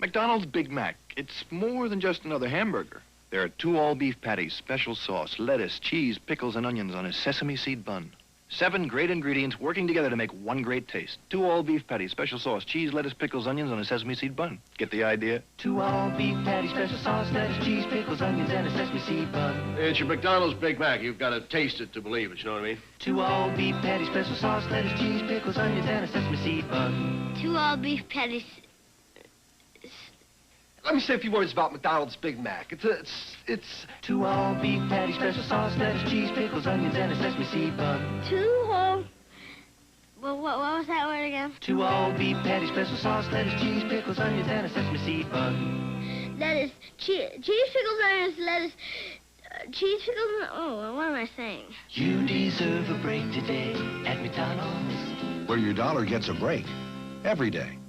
McDonald's Big Mac. It's more than just another hamburger. There are 2 all-beef patties, special sauce, lettuce, cheese, pickles, and onions on a sesame seed bun. 7 great ingredients working together to make one great taste. 2 all-beef patties, special sauce, cheese, lettuce, pickles, onions on a sesame seed bun. Get the idea? 2 all-beef patties, special sauce, lettuce, cheese, pickles, onions, and a sesame seed bun. It's your McDonald's Big Mac. You've got to taste it to believe it, you know what I mean? 2 all-beef patties, special sauce, lettuce, cheese, pickles, onions, and a sesame seed bun. 2 all-beef patties. Let me say a few words about McDonald's Big Mac. It's 2 all-beef patties, special sauce, lettuce, cheese, pickles, onions, and a sesame seed bun. 2 whole... Well, what was that word again? 2 all-beef patties, special sauce, lettuce, cheese, pickles, onions, and a sesame seed bun. Lettuce, cheese, pickles, onions, lettuce, cheese, pickles, oh, what am I saying? You deserve a break today at McDonald's, where your dollar gets a break every day.